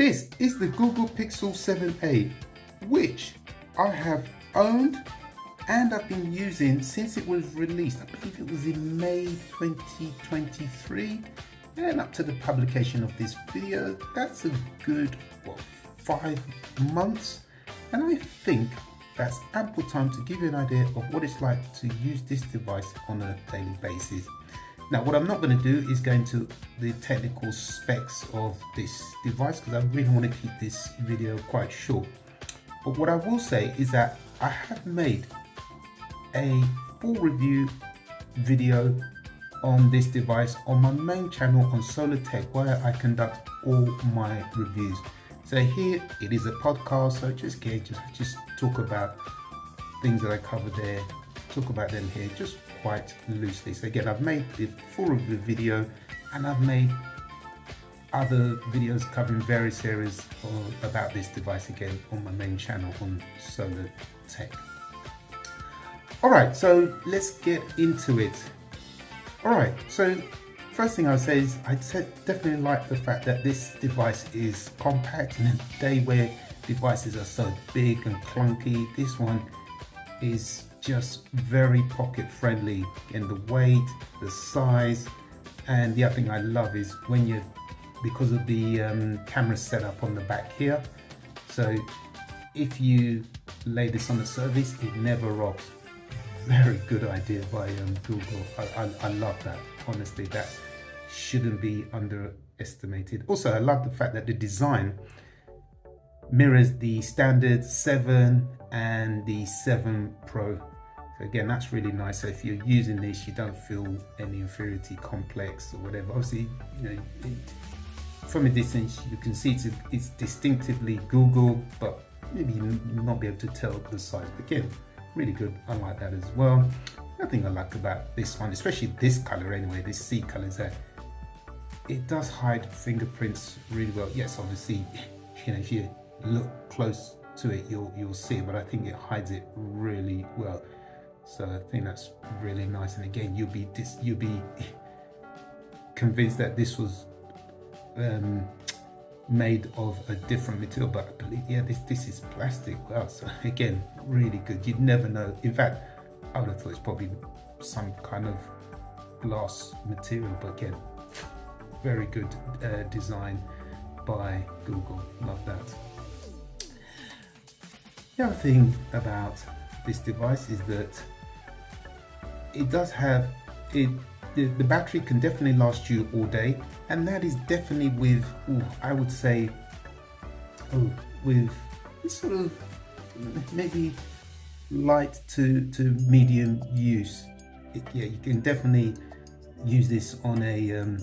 This is the Google Pixel 7a, which I have owned and I've been using since it was released. I believe it was in May 2023, and up to the publication of this video, that's a good 5 months, and I think that's ample time to give you an idea of what it's like to use this device on a daily basis. Now, what I'm not going to do is go into the technical specs of this device because I really want to keep this video quite short. But what I will say is that I have made a full review video on this device on my main channel on Solar Tech, where I conduct all my reviews. So here it is a podcast, so just talk about things that I cover there, talk about them here just quite loosely. So again, I've made the full review video and I've made other videos covering various areas about this device again on my main channel on Solar Tech. Alright, so let's get into it. Alright, so first thing I'll say is I definitely like the fact that this device is compact. In a day where devices are so big and clunky, this one is just very pocket friendly in the weight, the size, and the other thing I love is because of the camera setup on the back here, so if you lay this on the surface, it never rocks. Very good idea by Google. I love that. Honestly, that shouldn't be underestimated. Also, I love the fact that the design mirrors the standard 7 and the 7 Pro. So again, that's really nice. So if you're using this, you don't feel any inferiority complex or whatever. Obviously, from a distance, you can see it's distinctively Google, but maybe you'll not be able to tell the size. But again, really good. I like that as well. Another thing I like about this one, especially this color anyway, this sea color, is that it does hide fingerprints really well. Yes, obviously, if you look close to it, you'll see it, but I think it hides it really well. So I think that's really nice. And again, you'll be convinced that this was made of a different material, but I believe, yeah, this is plastic. Wow, so again, really good. You'd never know. In fact, I would have thought it's probably some kind of glass material, but again, very good design by Google. Love that. The other thing about this device is that it does have the battery can definitely last you all day, and that is definitely with I would say with sort of maybe light to medium use. Yeah, you can definitely use this on a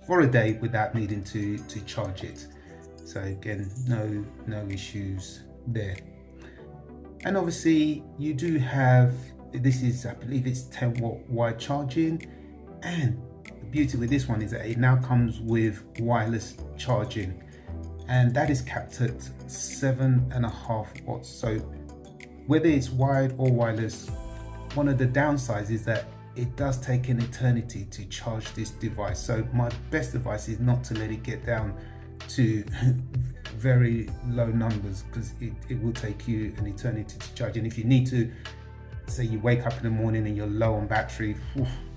for a day without needing to charge it. So again, no issues there. And obviously you do have, this is, I believe it's 10-watt wide charging, and the beauty with this one is that it now comes with wireless charging, and that is capped at 7.5 watts. So whether it's wired or wireless, one of the downsides is that it does take an eternity to charge this device. So my best advice is not to let it get down to very low numbers, because it will take you an eternity to charge. And if you need to, say you wake up in the morning and you're low on battery,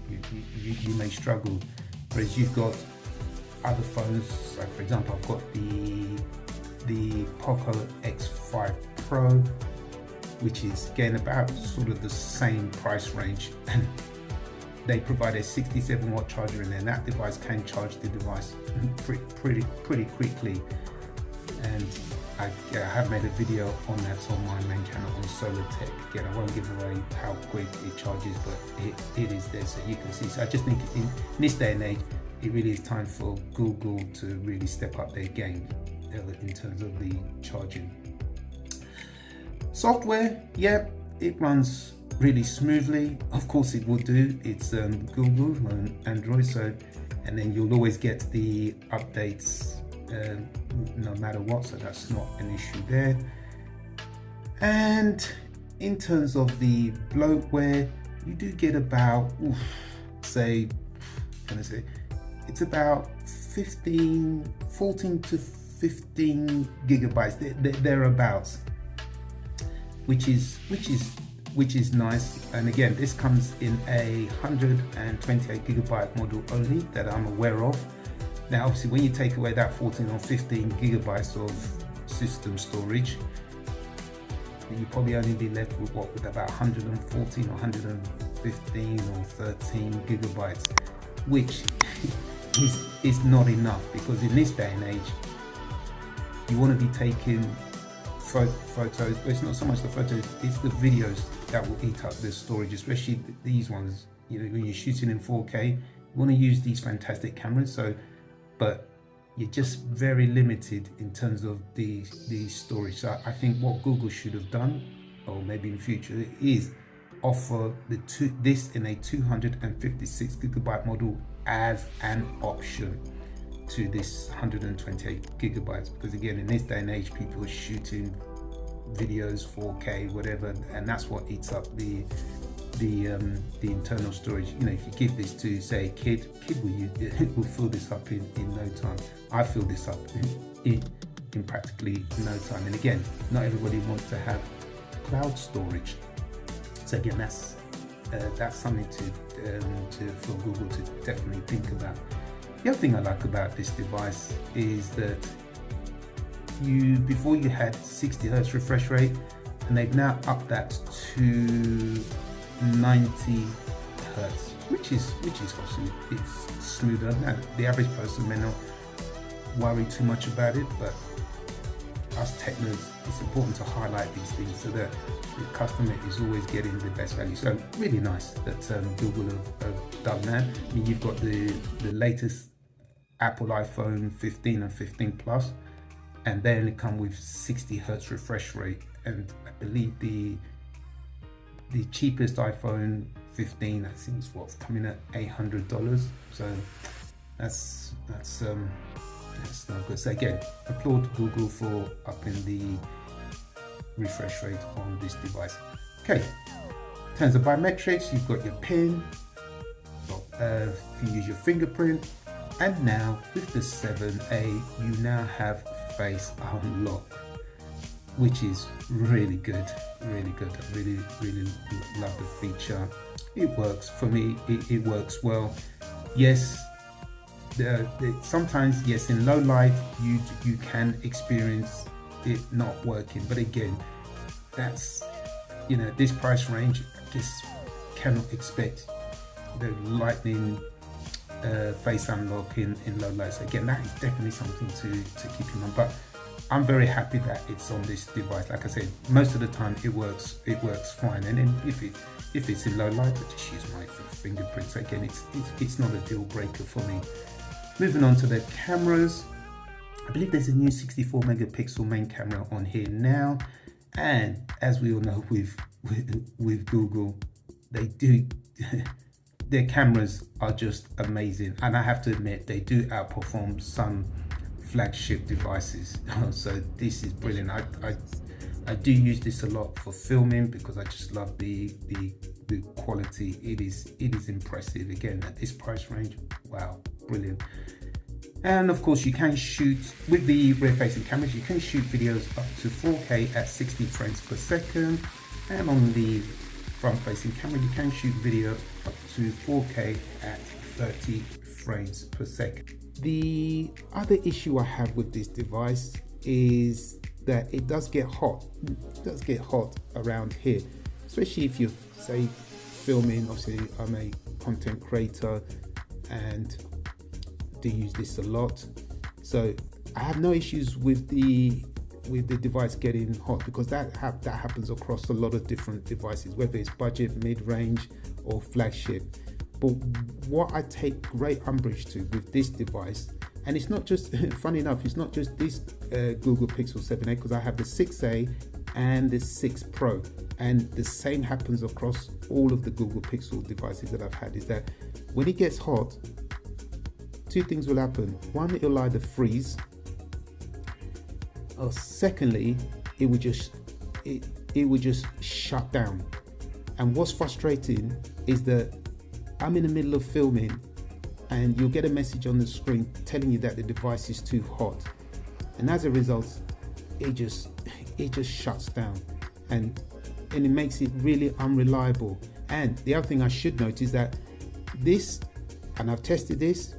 you may struggle. Whereas you've got other phones, like for example, I've got the Poco X5 Pro, which is again about sort of the same price range, and they provide a 67-watt charger in there, and that device can charge the device pretty quickly. And I have made a video on that on my main channel on Solar Tech. Again, I won't give away how quick it charges, but it is there so you can see. So I just think in this day and age, it really is time for Google to really step up their game in terms of the charging. Software, yeah, it runs really smoothly. Of course it will do. It's Google and Android, so, and then you'll always get the updates no matter what, so that's not an issue there. And in terms of the bloatware, you do get about it's about 14 to 15 gigabytes, thereabouts, which is nice. And again, this comes in a 128 gigabyte model only that I'm aware of. Now obviously when you take away that 14 or 15 gigabytes of system storage, you probably only be left with with about 114 or 115 or 13 gigabytes, which is not enough, because in this day and age you want to be taking photos, but it's not so much the photos, it's the videos that will eat up the storage, especially these ones. You know, when you're shooting in 4K, you want to use these fantastic cameras, so but you're just very limited in terms of the storage. So I think what Google should have done, or maybe in future, is offer this in a 256 gigabyte model as an option to this 128 gigabytes, because again, in this day and age, people are shooting videos 4K, whatever, and that's what eats up the internal storage. You know, if you give this to, say, a kid will fill this up in no time. I fill this up in practically no time. And again, not everybody wants to have cloud storage. So again, that's something for Google to definitely think about. The other thing I like about this device is that before you had 60 Hz refresh rate, and they've now upped that to 90 Hz, which is obviously it's smoother. Now, the average person may not worry too much about it, but us technos, it's important to highlight these things so that the customer is always getting the best value. So really nice that Google have done that. I mean, you've got the latest Apple iPhone 15 and 15 Plus, and they only come with 60 Hz refresh rate, and I believe the cheapest iPhone 15, that seems coming at $800. So that's not good. So again, applaud Google for upping the refresh rate on this device. Okay, in terms of biometrics, you've got your PIN, you can use your fingerprint, and now with the 7A, you now have Face Unlock, which is really good, really good. I really love the feature. It works for me. It works well. Yes, sometimes, yes, in low light you can experience it not working, but again, that's, you know, this price range, I just cannot expect the lightning face unlock in low light. So again, that is definitely something to keep in mind, but I'm very happy that it's on this device. Like I said, most of the time it works fine, and then if it's in low light, I just use my fingerprint. So again, it's not a deal breaker for me. Moving on to the cameras, I believe there's a new 64 megapixel main camera on here now, and as we all know with Google, they do their cameras are just amazing, and I have to admit they do outperform some flagship devices. So this is brilliant. I do use this a lot for filming because I just love the quality. It is impressive. Again, at this price range, wow, brilliant. And of course, you can shoot with the rear facing cameras, you can shoot videos up to 4K at 60 frames per second, and on the front facing camera you can shoot video up to 4K at 30 frames per second. The other issue I have with this device is that it does get hot. It does get hot around here, especially if you're, say, filming. Obviously, I'm a content creator and do use this a lot, so I have no issues with the device getting hot, because that happens across a lot of different devices, whether it's budget, mid-range, or flagship. But what I take great umbrage to with this device, and it's not just funny enough, it's not just this Google Pixel 7a, because I have the 6a and the 6 Pro, and the same happens across all of the Google Pixel devices that I've had, is that when it gets hot, two things will happen. One, it'll either freeze, or secondly, it would just shut down. And what's frustrating is that I'm in the middle of filming and you'll get a message on the screen telling you that the device is too hot, and as a result, it just shuts down, and it makes it really unreliable. And the other thing I should note is that this, and I've tested this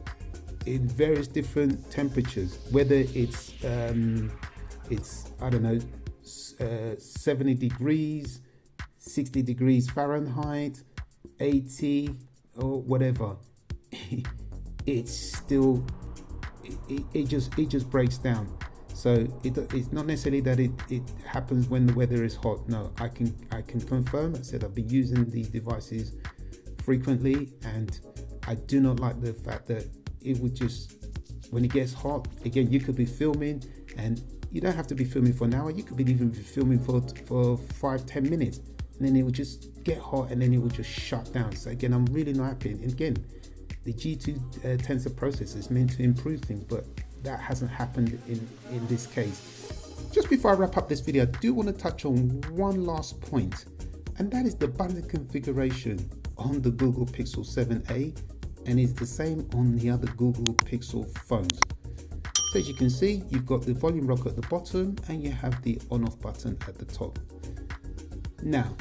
in various different temperatures, whether it's I don't know, 70 degrees, 60 degrees Fahrenheit, 80 or whatever, it's still it just breaks down. So it's not necessarily that it happens when the weather is hot. No, I can confirm. I said I've been using these devices frequently, and I do not like the fact that it would just, when it gets hot, again, you could be filming, and you don't have to be filming for an hour. You could be even filming for 5-10 minutes, and then it would just get hot, and then it would just shut down. So again, I'm really not happy. And again, the G2 tensor processor is meant to improve things, but that hasn't happened in this case. Just before I wrap up this video, I do want to touch on one last point, and that is the button configuration on the Google Pixel 7a, and it's the same on the other Google Pixel phones. So as you can see, you've got the volume rocker at the bottom, and you have the on-off button at the top. Now,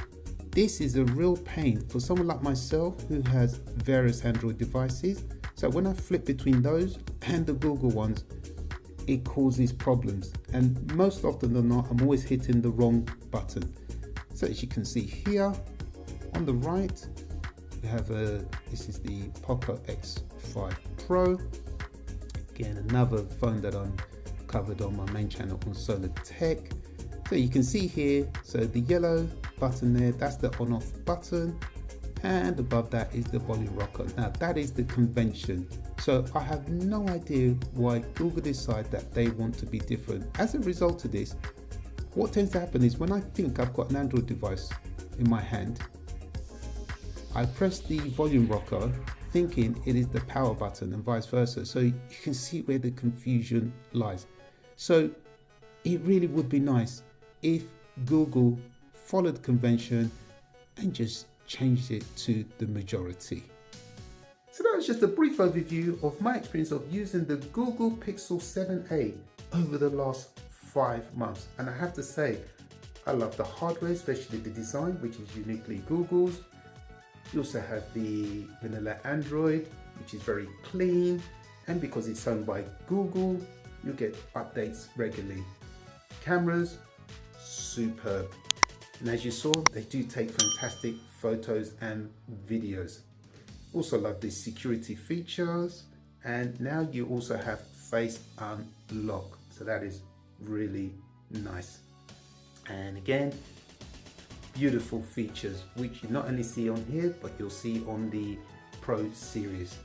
this is a real pain for someone like myself who has various Android devices. So when I flip between those and the Google ones, it causes problems. And most often than not, I'm always hitting the wrong button. So as you can see here on the right, we have this is the Poco X5 Pro. Again, another phone that I'm covered on my main channel on Solar Tech. So you can see here, so the yellow button there, that's the on-off button, and above that is the volume rocker. Now that is the convention. So I have no idea why Google decide that they want to be different. As a result of this, what tends to happen is when I think I've got an Android device in my hand, I press the volume rocker thinking it is the power button and vice versa. So you can see where the confusion lies. So it really would be nice if Google followed convention and just changed it to the majority. So that was just a brief overview of my experience of using the Google Pixel 7a over the last 5 months. And I have to say, I love the hardware, especially the design, which is uniquely Google's. You also have the vanilla Android, which is very clean. And because it's owned by Google, you get updates regularly. Cameras, superb. And as you saw, they do take fantastic photos and videos. Also love the security features, and now you also have face unlock, so that is really nice. And again, beautiful features which you not only see on here, but you'll see on the Pro series.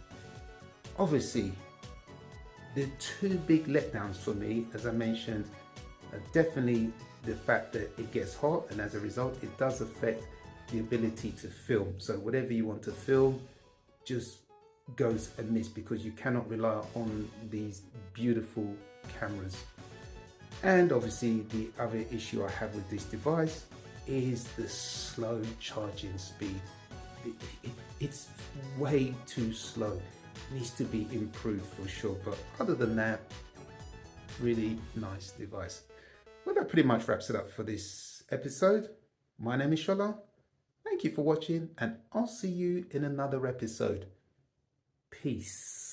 Obviously, the two big letdowns for me, as I mentioned, are definitely the fact that it gets hot, and as a result it does affect the ability to film. So whatever you want to film just goes amiss because you cannot rely on these beautiful cameras. And obviously the other issue I have with this device is the slow charging speed. It's way too slow. It needs to be improved for sure, but other than that, really nice device. Well, that pretty much wraps it up for this episode. My name is Shola. Thank you for watching, and I'll see you in another episode. Peace.